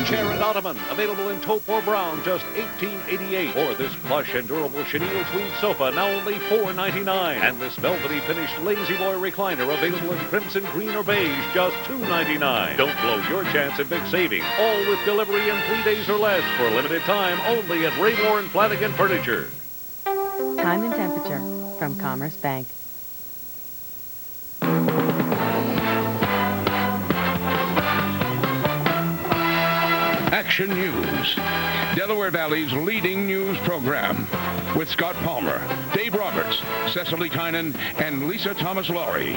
Chair and ottoman, available in taupe or brown, just $18.88. Or this plush and durable chenille tweed sofa, now only $4.99. And this velvety finished Lazy Boy recliner, available in crimson, green, or beige, just $2.99. Don't blow your chance at big savings. All with delivery in 3 days or less for a limited time, only at Raymore and Flanagan Furniture. Time and temperature from Commerce Bank. Action News, Delaware Valley's leading news program, with Scott Palmer, Dave Roberts, Cecily Tynan, and Lisa Thomas-Laurie.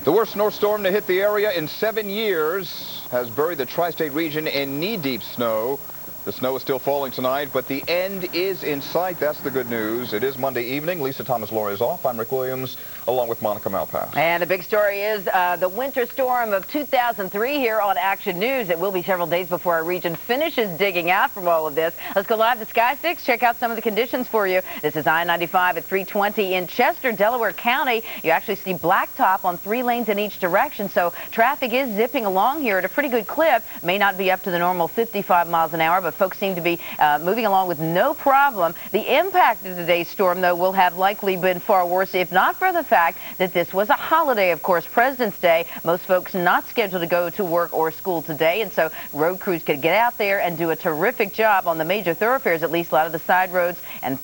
The worst snowstorm to hit the area in 7 years has buried the tri-state region in knee-deep snow. The snow is still falling tonight, but the end is in sight. That's the good news. It is Monday evening. Lisa Thomas-Laurie is off. I'm Rick Williams, along with Monica Malpass. And the big story is the winter storm of 2003 here on Action News. It will be several days before our region finishes digging out from all of this. Let's go live to Sky 6, check out some of the conditions for you. This is I-95 at 320 in Chester, Delaware County. You actually see blacktop on 3 lanes in each direction, so traffic is zipping along here at a pretty good clip. May not be up to the normal 55 miles an hour, but folks seem to be moving along with no problem. The impact of today's storm, though, will have likely been far worse, if not for the fact that this was a holiday, of course, President's Day. Most folks not scheduled to go to work or school today, and so road crews could get out there and do a terrific job on the major thoroughfares. At least a lot of the side roads and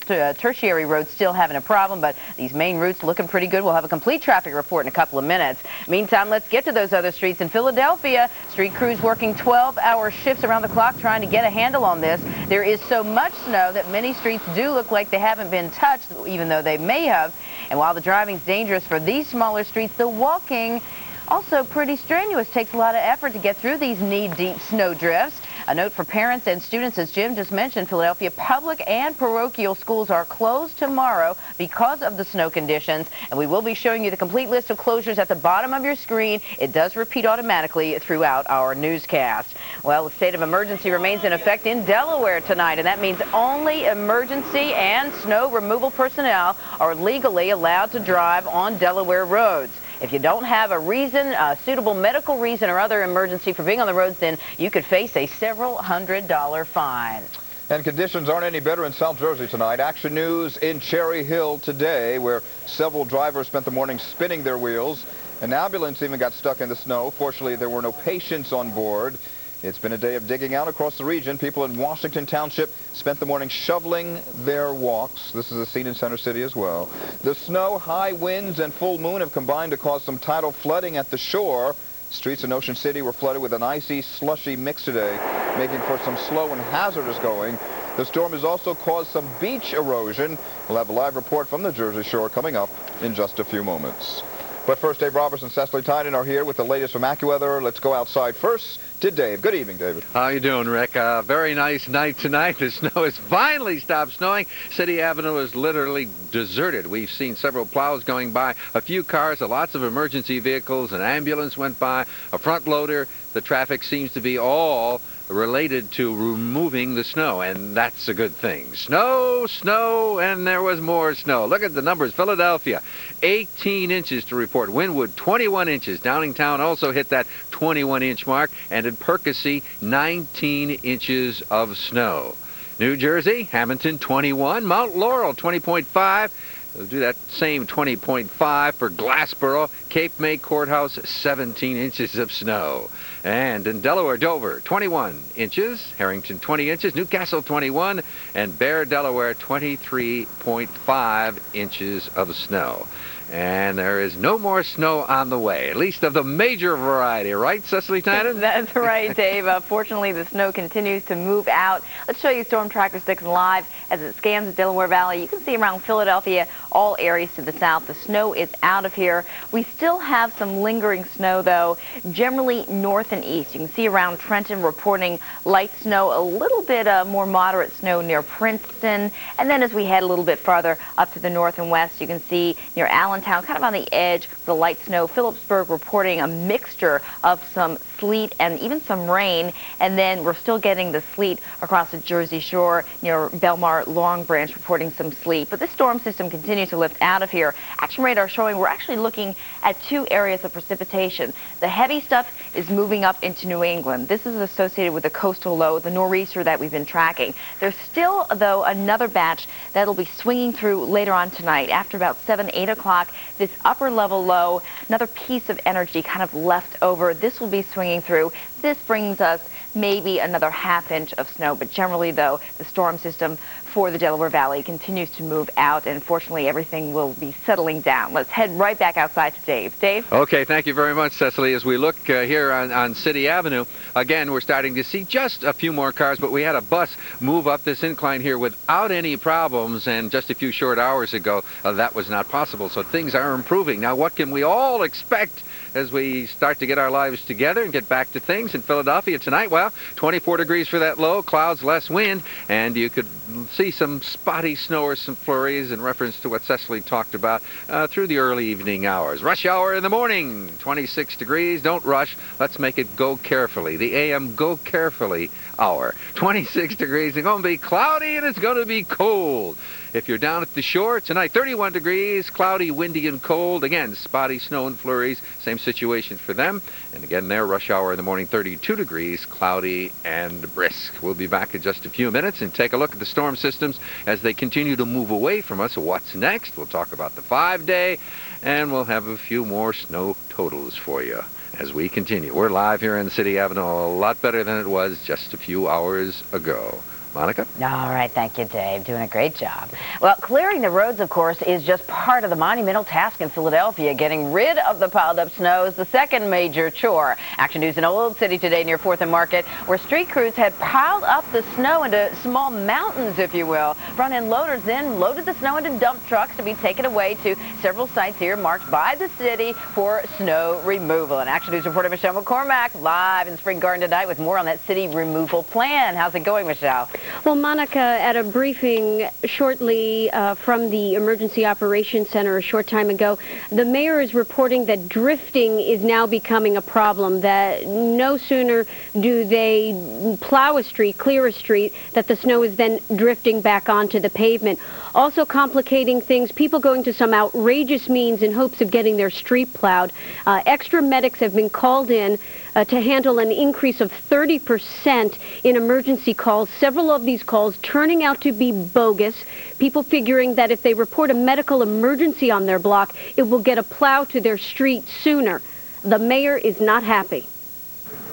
tertiary roads still having a problem, but these main routes looking pretty good. We'll have a complete traffic report in a couple of minutes. Meantime, let's get to those other streets in Philadelphia. Street crews working 12-hour shifts around the clock trying to get a handle on this. There is so much snow that many streets do look like they haven't been touched, even though they may have. And while the driving's dangerous for these smaller streets, the walking also pretty strenuous. Takes a lot of effort to get through these knee-deep snow drifts. A note for parents and students, as Jim just mentioned, Philadelphia public and parochial schools are closed tomorrow because of the snow conditions, and we will be showing you the complete list of closures at the bottom of your screen. It does repeat automatically throughout our newscast. Well, the state of emergency remains in effect in Delaware tonight, and that means only emergency and snow removal personnel are legally allowed to drive on Delaware roads. If you don't have a reason, a suitable medical reason or other emergency for being on the roads, then you could face a several $100 fine. And conditions aren't any better in South Jersey tonight. Action News in Cherry Hill today, where several drivers spent the morning spinning their wheels. An ambulance even got stuck in the snow. Fortunately, there were no patients on board. It's been a day of digging out across the region. People in Washington Township spent the morning shoveling their walks. This is a scene in Center City as well. The snow, high winds, and full moon have combined to cause some tidal flooding at the shore. Streets in Ocean City were flooded with an icy, slushy mix today, making for some slow and hazardous going. The storm has also caused some beach erosion. We'll have a live report from the Jersey Shore coming up in just a few moments. But first, Dave Roberts and Cecily Tynan are here with the latest from AccuWeather. Let's go outside first to Dave. Good evening, David. How you doing, Rick? Very nice night tonight. The snow has finally stopped snowing. City Avenue is literally deserted. We've seen several plows going by, a few cars, lots of emergency vehicles, an ambulance went by, a front loader. The traffic seems to be all related to removing the snow, and that's a good thing. Snow, snow, and there was more snow. Look at the numbers. Philadelphia, 18 inches to report. Wynwood, 21 inches. Downingtown also hit that 21-inch mark, and in Percy, 19 inches of snow. New Jersey, Hamilton, 21. Mount Laurel, 20.5. We'll do that same 20.5 for Glassboro. Cape May Courthouse, 17 inches of snow. And in Delaware, Dover, 21 inches. Harrington, 20 inches. Newcastle, 21. And Bear, Delaware, 23.5 inches of snow. And there is no more snow on the way, at least of the major variety, right, Cecily Tynan? That's right, Dave. Fortunately, the snow continues to move out. Let's show you Storm Tracker 6 live as it scans the Delaware Valley. You can see around Philadelphia, all areas to the south, the snow is out of here. We still have some lingering snow, though, generally north and east. You can see around Trenton reporting light snow, a little bit more moderate snow near Princeton. And then as we head a little bit farther up to the north and west, you can see near Allentown, kind of on the edge, the light snow. Phillipsburg reporting a mixture of some sleet and even some rain, and then we're still getting the sleet across the Jersey Shore near Belmar, Long Branch, reporting some sleet. But this storm system continues to lift out of here. Action radar showing we're actually looking at 2 areas of precipitation. The heavy stuff is moving up into New England. This is associated with the coastal low, the nor'easter that we've been tracking. There's still, though, another batch that'll be swinging through later on tonight. After about 7, 8 o'clock, this upper level low, another piece of energy kind of left over. This will be swinging through. This brings us maybe another ½ inch of snow. But generally, though, the storm system for the Delaware Valley continues to move out, and fortunately, everything will be settling down. Let's head right back outside to Dave. Dave? Okay, thank you very much, Cecily. As we look here on City Avenue, again, we're starting to see just a few more cars, but we had a bus move up this incline here without any problems, and just a few short hours ago, that was not possible. So things are improving. Now, what can we all expect as we start to get our lives together and get back to things in Philadelphia tonight? Well, 24 degrees for that low, clouds, less wind, and you could see some spotty snow or some flurries in reference to what Cecily talked about through the early evening hours. Rush hour in the morning, 26 degrees. Don't rush. Let's make it go carefully. The AM go carefully hour. 26 degrees. It's going to be cloudy and it's going to be cold. If you're down at the shore tonight, 31 degrees, cloudy, windy, and cold. Again, spotty snow and flurries. Same situation for them. And again, their rush hour in the morning, 32 degrees, cloudy and brisk. We'll be back in just a few minutes and take a look at the storm systems as they continue to move away from us. What's next? We'll talk about the 5-day, and we'll have a few more snow totals for you as we continue. We're live here in City Avenue, a lot better than it was just a few hours ago. Monica? All right, thank you, Dave. Doing a great job. Well, clearing the roads, of course, is just part of the monumental task in Philadelphia. Getting rid of the piled up snow is the second major chore. Action News in Old City today near 4th and Market, where street crews had piled up the snow into small mountains, if you will. Front-end loaders then loaded the snow into dump trucks to be taken away to several sites here marked by the city for snow removal. And Action News reporter Michelle McCormack live in Spring Garden tonight with more on that city removal plan. How's it going, Michelle? Well, Monica, at a briefing shortly from the Emergency Operations Center a short time ago, the mayor is reporting that drifting is now becoming a problem, that no sooner do they plow a street, clear a street, that the snow is then drifting back onto the pavement. Also complicating things, people going to some outrageous means in hopes of getting their street plowed. Extra medics have been called in to handle an increase of 30% in emergency calls. Several of these calls turning out to be bogus. People figuring that if they report a medical emergency on their block, it will get a plow to their street sooner. The mayor is not happy.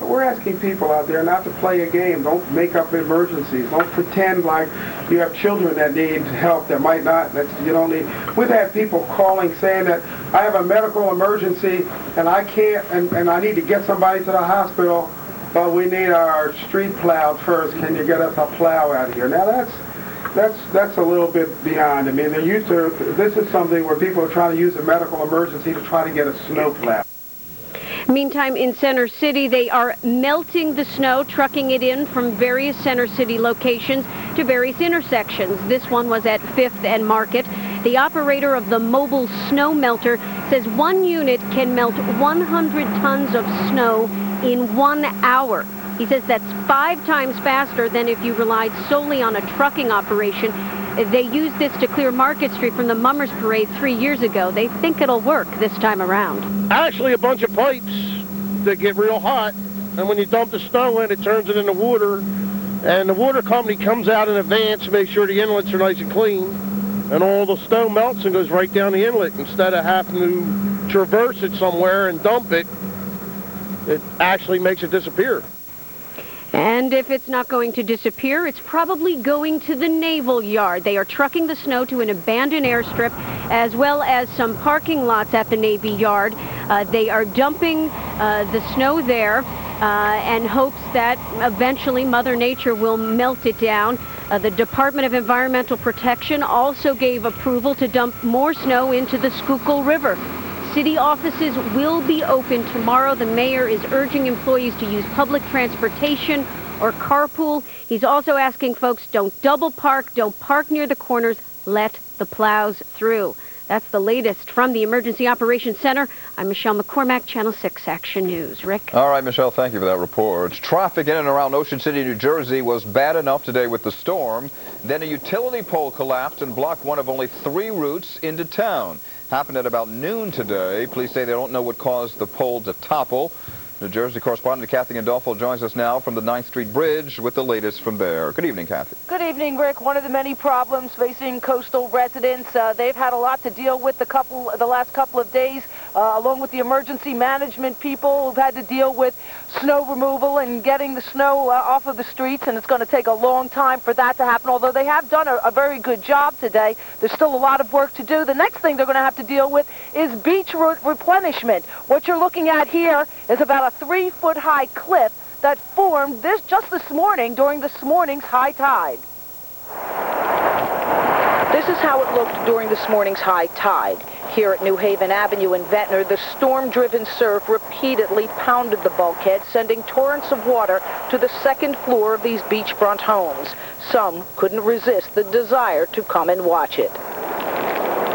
We're asking people out there not to play a game. Don't make up emergencies. Don't pretend like you have children that need help that might not, that you don't need. We've had people calling saying that I have a medical emergency and I can't, and I need to get somebody to the hospital, but we need our street plowed first. Can you get us a plow out of here? Now that's a little bit beyond. I mean, they're used to, this is something where people are trying to use a medical emergency to try to get a snow plow. Meantime, in Center City, they are melting the snow, trucking it in from various Center City locations to various intersections. This one was at 5th and Market. The operator of the mobile snow melter says one unit can melt 100 tons of snow in 1 hour. He says that's 5 times faster than if you relied solely on a trucking operation. They used this to clear Market Street from the Mummers Parade 3 years ago. They think it'll work this time around. Actually, a bunch of pipes that get real hot, and when you dump the snow in, it turns it into water, and the water company comes out in advance to make sure the inlets are nice and clean, and all the snow melts and goes right down the inlet. Instead of having to traverse it somewhere and dump it, it actually makes it disappear. And if it's not going to disappear, it's probably going to the Naval Yard. They are trucking the snow to an abandoned airstrip, as well as some parking lots at the Navy Yard. They are dumping the snow there and hopes that eventually Mother Nature will melt it down. The Department of Environmental Protection also gave approval to dump more snow into the Schuylkill River. City offices will be open tomorrow. The mayor is urging employees to use public transportation or carpool. He's also asking folks, don't double park, don't park near the corners, let the plows through. That's the latest from the Emergency Operations Center. I'm Michelle McCormack, Channel 6 Action News. Rick? All right, Michelle, thank you for that report. Traffic in and around Ocean City, New Jersey was bad enough today with the storm. Then a utility pole collapsed and blocked one of only 3 routes into town. Happened at about noon today. Police say they don't know what caused the pole to topple. New Jersey correspondent Kathy Gandolfo joins us now from the 9th Street Bridge with the latest from there. Good evening, Kathy. Good evening, Rick. One of the many problems facing coastal residents. They've had a lot to deal with the last couple of days, along with the emergency management people who've had to deal with snow removal and getting the snow off of the streets, and it's going to take a long time for that to happen. Although they have done a very good job today, there's still a lot of work to do. The next thing they're going to have to deal with is beach route replenishment. What you're looking at here is about a 3-foot-high cliff that formed just this morning during this morning's high tide. This is how it looked during this morning's high tide. Here at New Haven Avenue in Ventnor, the storm-driven surf repeatedly pounded the bulkhead, sending torrents of water to the second floor of these beachfront homes. Some couldn't resist the desire to come and watch it.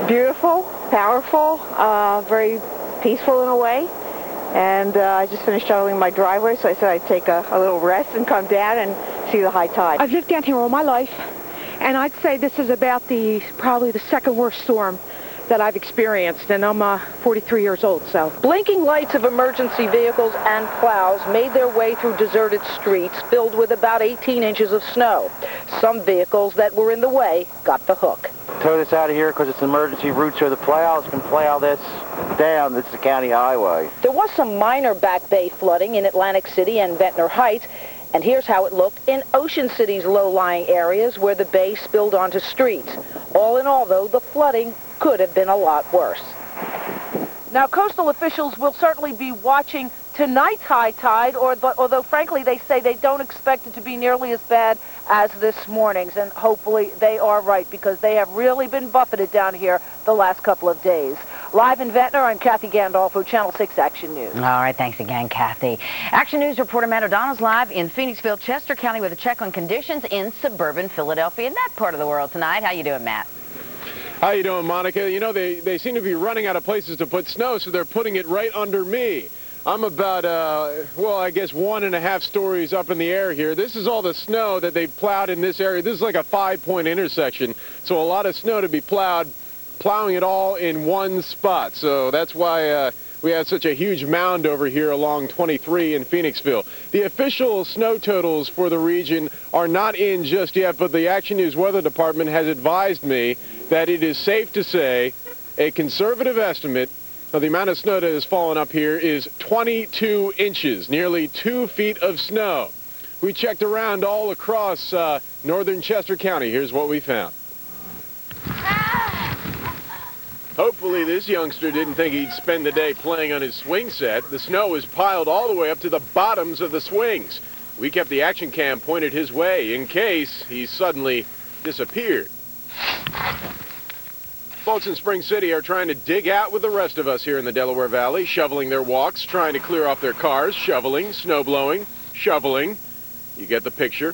Beautiful, powerful, very peaceful in a way. And I just finished shoveling my driveway, so I said I'd take a little rest and come down and see the high tide. I've lived down here all my life, and I'd say this is about probably the second worst storm that I've experienced, and I'm 43 years old, so. Blinking lights of emergency vehicles and plows made their way through deserted streets filled with about 18 inches of snow. Some vehicles that were in the way got the hook. Tow this out of here because it's an emergency route, so the plows can plow this down. This is a county highway. There was some minor back bay flooding in Atlantic City and Ventnor Heights, and here's how it looked in Ocean City's low-lying areas where the bay spilled onto streets. All in all, though, the flooding could have been a lot worse. Now, coastal officials will certainly be watching tonight's high tide, although frankly they say they don't expect it to be nearly as bad as this morning's, and hopefully they are right, because they have really been buffeted down here the last couple of days. Live in Ventnor, I'm Kathy Gandolfo, Channel 6 Action News. All right, thanks again, Kathy. Action News reporter Matt O'Donnell's live in Phoenixville, Chester County with a check on conditions in suburban Philadelphia and that part of the world tonight. How you doing, Matt? How you doing, Monica? You know, they seem to be running out of places to put snow, so they're putting it right under me. I'm about, well, I guess 1.5 stories up in the air here. This is all the snow that they've plowed in this area. This is like a 5-point intersection, so a lot of snow to be plowed, plowing it all in one spot. So that's why we have such a huge mound over here along 23 in Phoenixville. The official snow totals for the region are not in just yet, but the Action News Weather Department has advised me that it is safe to say a conservative estimate of the amount of snow that has fallen up here is 22 inches, nearly 2 feet of snow. We checked around all across northern Chester County. Here's what we found. Hopefully this youngster didn't think he'd spend the day playing on his swing set. The snow is piled all the way up to the bottoms of the swings. We kept the action cam pointed his way in case he suddenly disappeared. Folks in Spring City are trying to dig out with the rest of us here in the Delaware Valley, shoveling their walks, trying to clear off their cars, shoveling, snow blowing, shoveling. You get the picture.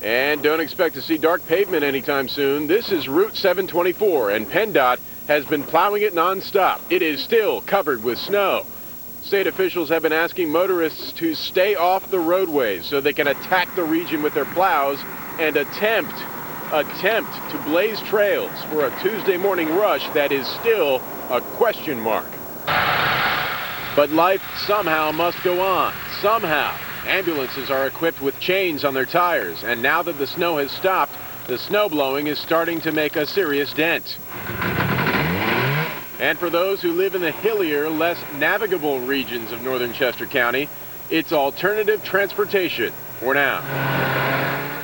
And don't expect to see dark pavement anytime soon. This is Route 724, and PennDOT has been plowing it nonstop. It is still covered with snow. State officials have been asking motorists to stay off the roadways so they can attack the region with their plows and attempt to blaze trails for a Tuesday morning rush that is still a question mark. But life somehow must go on. Somehow. Ambulances are equipped with chains on their tires, and now that the snow has stopped, the snow blowing is starting to make a serious dent. And for those who live in the hillier, less navigable regions of northern Chester County, it's alternative transportation for now.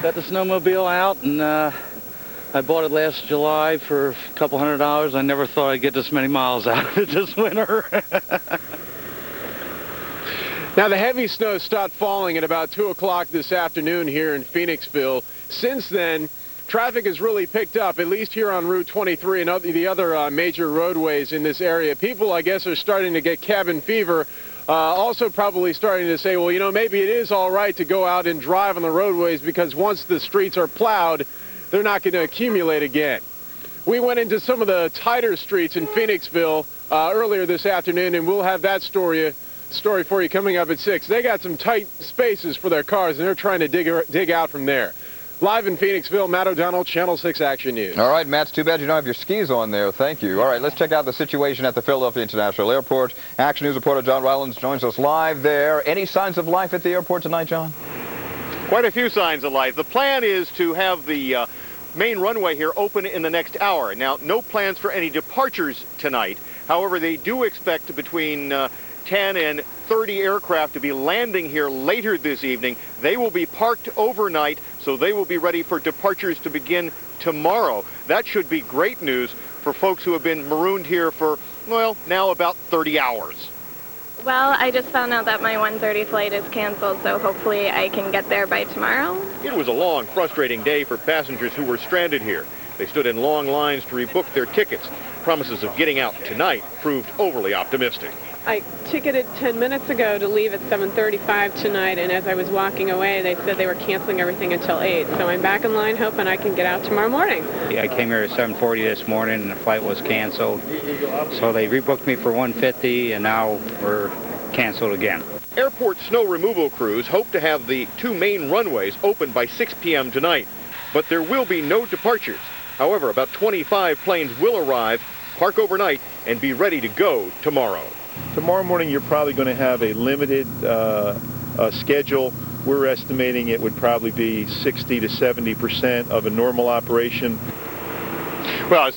Got the snowmobile out, and I bought it last July for a couple $100. I never thought I'd get this many miles out of it this winter. Now, the heavy snow stopped falling at about 2 o'clock this afternoon here in Phoenixville. Since then, traffic has really picked up, at least here on Route 23 and the other major roadways in this area. People, I guess, are starting to get cabin fever. Also probably starting to say, well, you know, maybe it is all right to go out and drive on the roadways because once the streets are plowed, they're not going to accumulate again. We went into some of the tighter streets in Phoenixville earlier this afternoon, and we'll have that story for you coming up at 6. They got some tight spaces for their cars, and they're trying to dig out from there. Live in Phoenixville, Matt O'Donnell, Channel 6 Action News. All right, Matt, it's too bad you don't have your skis on there. Thank you. All right, let's check out the situation at the Philadelphia International Airport. Action News reporter John Rylands joins us live there. Any signs of life at the airport tonight, John? Quite a few signs of life. The plan is to have the main runway here open in the next hour. Now, no plans for any departures tonight. However, they do expect between 10 and 30 aircraft to be landing here later this evening. They will be parked overnight, so they will be ready for departures to begin tomorrow. That should be great news for folks who have been marooned here for, well, now about 30 hours. Well, I just found out that my 1:30 flight is canceled, so hopefully I can get there by tomorrow. It was a long, frustrating day for passengers who were stranded here. They stood in long lines to rebook their tickets. Promises of getting out tonight proved overly optimistic. I ticketed 10 minutes ago to leave at 7:35 tonight, and as I was walking away, they said they were canceling everything until 8. So I'm back in line hoping I can get out tomorrow morning. Yeah, I came here at 7:40 this morning, and the flight was canceled. So they rebooked me for 1:50, and now we're canceled again. Airport snow removal crews hope to have the 2 main runways open by 6 p.m. tonight, but there will be no departures. However, about 25 planes will arrive, park overnight, and be ready to go tomorrow. Tomorrow morning, you're probably going to have a limited schedule. We're estimating it would probably be 60 to 70% of a normal operation. Well,